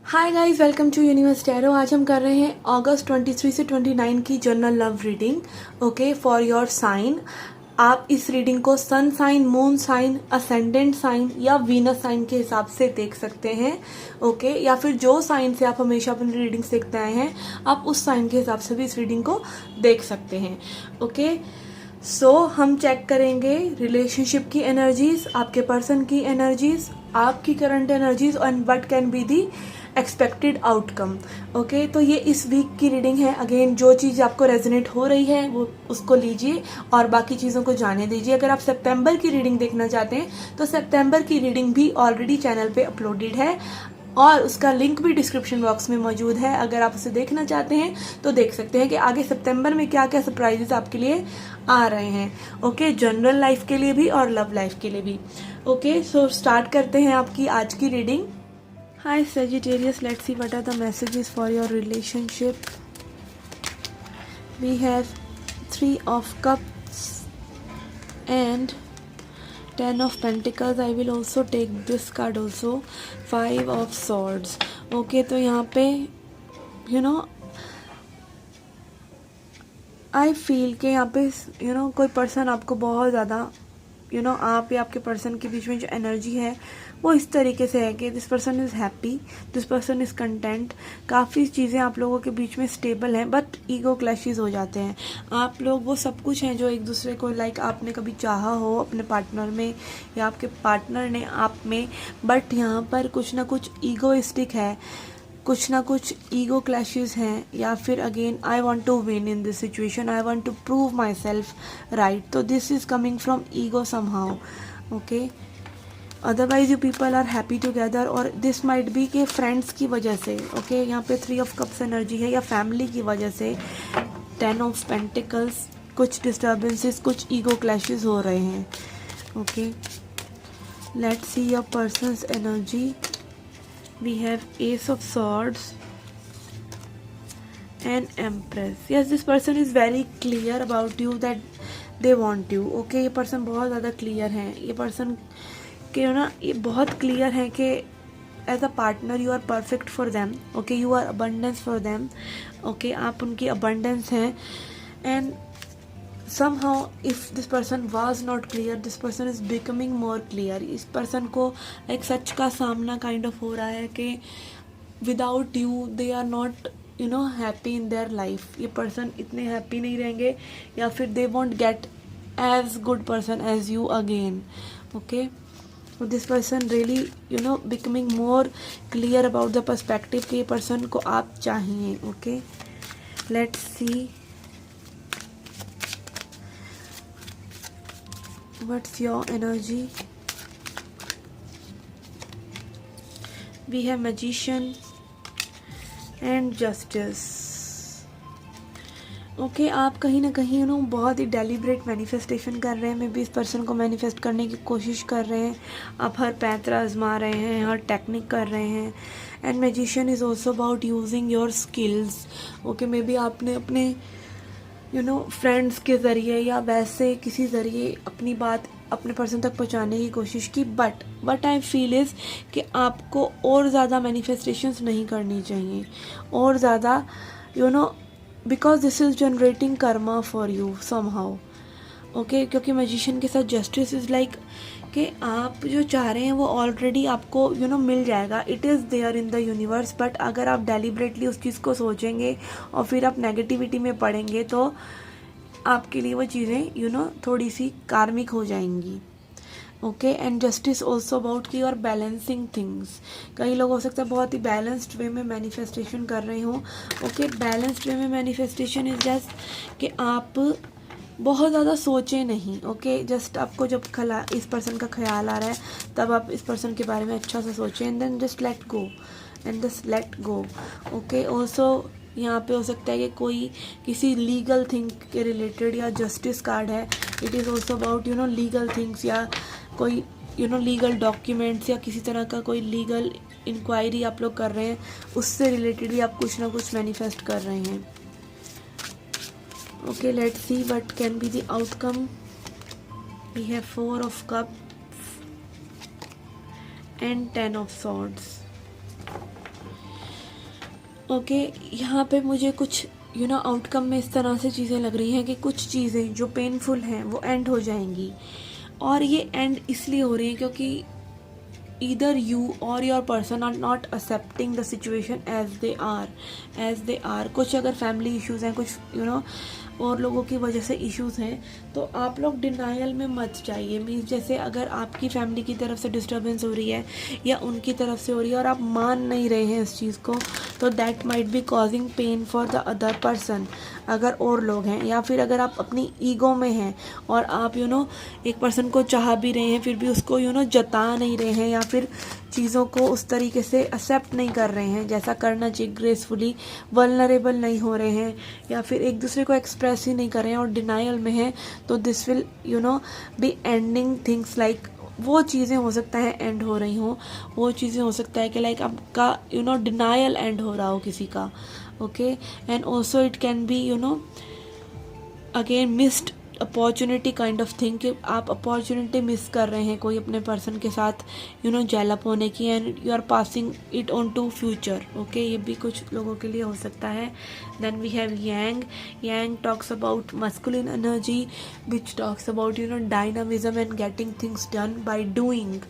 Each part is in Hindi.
Hi guys, welcome to universe tarot. आज हम कर रहे हैं अगस्त 23 से 29 की general love reading. Okay, for your sign. आप इस रीडिंग को sun sign, moon sign, ascendant sign या वीनस साइन के हिसाब से देख सकते हैं। ओके, या फिर जो साइन से आप हमेशा अपनी रीडिंग देखते आए हैं, आप उस साइन के हिसाब से भी इस रीडिंग को देख सकते हैं। ओके, सो हम चेक करेंगे रिलेशनशिप की एनर्जीज, आपके पर्सन की एनर्जीज, आपकी current energies and what can be the expected outcome. Okay, तो ये इस वीक की रीडिंग है। अगेन, जो चीज़ आपको रेजोनेट हो रही है वो उसको लीजिए और बाकी चीज़ों को जाने दीजिए। अगर आप सितंबर की रीडिंग देखना चाहते हैं तो सितंबर की रीडिंग भी ऑलरेडी चैनल पे अपलोडेड है और उसका लिंक भी डिस्क्रिप्शन बॉक्स में मौजूद है। अगर आप उसे देखना चाहते हैं तो देख सकते हैं कि आगे सितंबर में क्या क्या सरप्राइजेस आपके लिए आ रहे हैं। ओके, जनरल लाइफ के लिए भी और लव लाइफ के लिए भी। ओके, सो स्टार्ट करते हैं आपकी आज की reading. Hi Sagittarius, let's see what are the messages for your relationship. We have 3 of Cups and 10 of Pentacles. I will also take this card also. 5 of Swords. Okay, तो यहाँ पे आई फील के यहाँ पे कोई पर्सन आपको बहुत ज़्यादा आप या आपके पर्सन के बीच में जो एनर्जी है वो इस तरीके से है कि this person is happy, this person is content. काफ़ी चीज़ें आप लोगों के बीच में स्टेबल हैं, बट ईगो क्लैशेस हो जाते हैं। आप लोग वो सब कुछ हैं जो एक दूसरे को आपने कभी चाहा हो अपने पार्टनर में या आपके पार्टनर ने आप में, बट यहाँ पर कुछ ना कुछ ईगोइस्टिक है, कुछ ना कुछ ईगो क्लैशेस हैं, या फिर again I want to win in this situation, I want to prove myself right. तो this is coming from ego somehow. Okay, otherwise you people are happy together, और दिस माइट बी के फ्रेंड्स की वजह से। ओके, यहाँ पे 3 ऑफ कप्स एनर्जी है, या फैमिली की वजह से 10 ऑफ पेंटिकल्स, कुछ डिस्टर्बेंसेस, कुछ ईगो क्लैशेस हो रहे हैं। Okay, let's see your persons energy. We have Ace of Swords and Empress. Yes, this person is very clear about you that they want you. Okay, ये person बहुत ज़्यादा clear है। ये person के ये बहुत clear है कि as a partner you are perfect for them. Okay, you are abundance for them. Okay, आप उनकी abundance हैं, and somehow if this person was not clear, this person is becoming more clear. इस person को एक सच का सामना kind of हो रहा है कि without you they are not happy in their life. ये person इतने happy नहीं रहेंगे, या फिर they won't get as good person as you again. Okay, so this person really becoming more clear about the perspective कि ये person को आप चाहिए. Okay, let's see what's your energy. We have Magician and Justice. Okay, आप कहीं ना कहीं बहुत ही डेलिब्रेट मैनिफेस्टेशन कर रहे हैं। मे बी इस पर्सन को मैनिफेस्ट करने की कोशिश कर रहे हैं। आप हर पैंतरा आजमा रहे हैं, हर टेक्निक कर रहे हैं। And magician is also about using your skills. Okay, may be आपने अपने फ्रेंड्स के ज़रिए या वैसे किसी ज़रिए अपनी बात अपने पर्सन तक पहुंचाने की कोशिश की, बट आई फील इज़ कि आपको और ज़्यादा मैनिफेस्टेशंस नहीं करनी चाहिए, और ज़्यादा because this is generating Karma for you somehow. Okay, क्योंकि मैजिशियन के साथ जस्टिस इज़ लाइक कि आप जो चाह रहे हैं वो ऑलरेडी आपको मिल जाएगा। It is there in the universe, but अगर आप डेलिब्रेटली उस चीज़ को सोचेंगे और फिर आप नेगेटिविटी में पड़ेंगे तो आपके लिए वो चीज़ें थोड़ी सी कार्मिक हो जाएंगी। Okay, and justice also about की और बैलेंसिंग थिंग्स। कई लोग हो सकता है बहुत ही बैलेंस्ड वे में मैनिफेस्टेशन कर रहे हों। ओके, बैलेंस्ड वे में मैनिफेस्टेशन इज जस्ट कि आप बहुत ज़्यादा सोचें नहीं। ओके, जस्ट आपको जब इस पर्सन का ख्याल आ रहा है तब आप इस पर्सन के बारे में अच्छा से सोचें, and then just let go and just let go. Okay, also यहाँ पे हो सकता है कि कोई किसी लीगल थिंग के रिलेटेड या जस्टिस कार्ड है। It is also about legal things, या कोई लीगल डॉक्यूमेंट्स, या किसी तरह का कोई लीगल इंक्वायरी आप लोग कर रहे हैं, उससे रिलेटेड भी आप कुछ ना कुछ मैनिफेस्ट कर रहे हैं। Okay, let's see what can be the outcome. We have 4 of Cups and 10 of Swords. Okay यहाँ पे मुझे कुछ आउटकम में इस तरह से चीज़ें लग रही हैं कि कुछ चीज़ें जो पेनफुल हैं वो एंड हो जाएंगी, और ये एंड इसलिए हो रही है क्योंकि either you or your person are not accepting the situation as they are। कुछ अगर फैमिली इश्यूज हैं, कुछ और लोगों की वजह से इश्यूज हैं, तो आप लोग डिनाइल में मत जाइए। मीन्स जैसे अगर आपकी फैमिली की तरफ से डिस्टर्बेंस हो रही है या उनकी तरफ से हो रही है और आप मान नहीं रहे हैं इस चीज़ को, तो that might be causing pain for the other person. अगर और लोग हैं, या फिर अगर आप अपनी ईगो में हैं और आप एक पर्सन को चाह भी रहे हैं फिर भी उसको जता नहीं रहे हैं, या फिर चीज़ों को उस तरीके से एक्सेप्ट नहीं कर रहे हैं जैसा करना चाहिए, ग्रेसफुली वल्नरेबल नहीं हो रहे हैं, या फिर एक दूसरे को एक्सप्रेस ही नहीं कर रहे हैं और डिनाइल में हैं, तो this will be ending things like वो चीज़ें हो सकता है एंड हो रही हों, वो चीज़ें हो सकता है कि लाइक आपका डिनाइल एंड हो रहा हो किसी का। Okay, and also it can be again missed opportunity kind of thing, कि आप अपॉर्चुनिटी मिस कर रहे हैं कोई अपने पर्सन के साथ जेल अप होने की, and you are passing it on to future. Okay, ये भी कुछ लोगों के लिए हो सकता है। Then we have yang talks about masculine energy which talks about dynamism and getting things done by doing.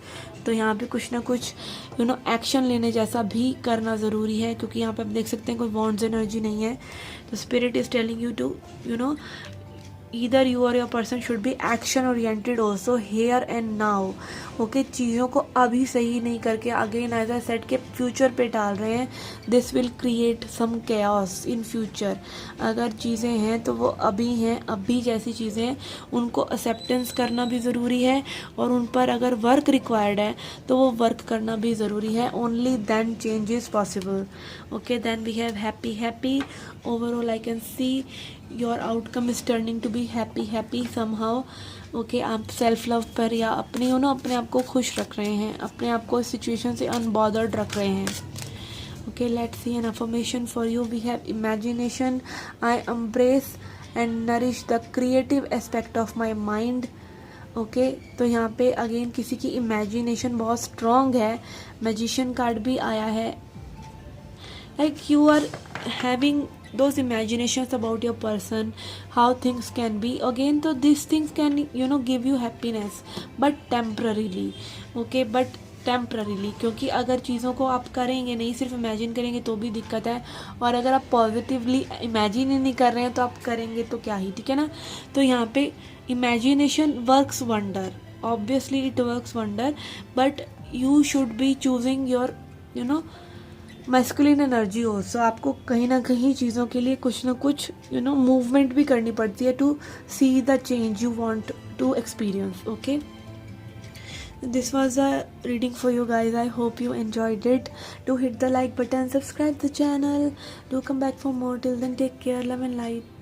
तो यहाँ पे कुछ ना कुछ एक्शन लेने जैसा भी करना ज़रूरी है, क्योंकि यहाँ पे आप देख सकते हैं कोई वॉन्ड्स एनर्जी नहीं है। तो spirit is telling you to either you or your person should be action oriented also here and now। Okay, चीज़ों को अभी सही नहीं करके अगेन एज आई सेड के फ्यूचर पे डाल रहे हैं, this will create some chaos in future. अगर चीज़ें हैं तो वो अभी हैं, अभी जैसी चीज़ें हैं उनको एक्सेप्टेंस करना भी ज़रूरी है, और उन पर अगर वर्क रिक्वायर्ड है तो वो वर्क करना भी ज़रूरी है। Only then change is possible. Okay, then we have happy. Overall I can see your outcome is turning to be happy somehow. Okay, आप सेल्फ लव पर या अपने अपने आप को खुश रख रहे हैं, अपने आप को इस सिचुएशन से अनबॉदर्ड रख रहे हैं। Okay, let's see an affirmation for you. We have imagination, I embrace and nourish the creative aspect of my mind. Okay, तो यहाँ पे अगेन किसी की इमेजिनेशन बहुत स्ट्रॉन्ग है, मैजिशियन कार्ड भी आया है, like you are having those imaginations about your person, how things can be again, so these things can give you happiness but temporarily। okay, but टेम्प्ररीली, क्योंकि अगर चीज़ों को आप करेंगे नहीं, सिर्फ इमेजिन करेंगे तो भी दिक्कत है, और अगर आप पॉजिटिवली इमेजिन ही नहीं कर रहे हैं तो आप करेंगे तो क्या ही, ठीक है ना। तो यहाँ पे imagination works wonder, obviously it works wonder, but you should be choosing your masculine energy also. आपको कहीं ना कहीं चीज़ों के लिए कुछ ना कुछ मूवमेंट भी करनी पड़ती है to see the change you want to experience. Okay, this was a reading for you guys. I hope you enjoyed it. Do hit the like button, subscribe the channel, do come back for more. Till then, take care, love and light.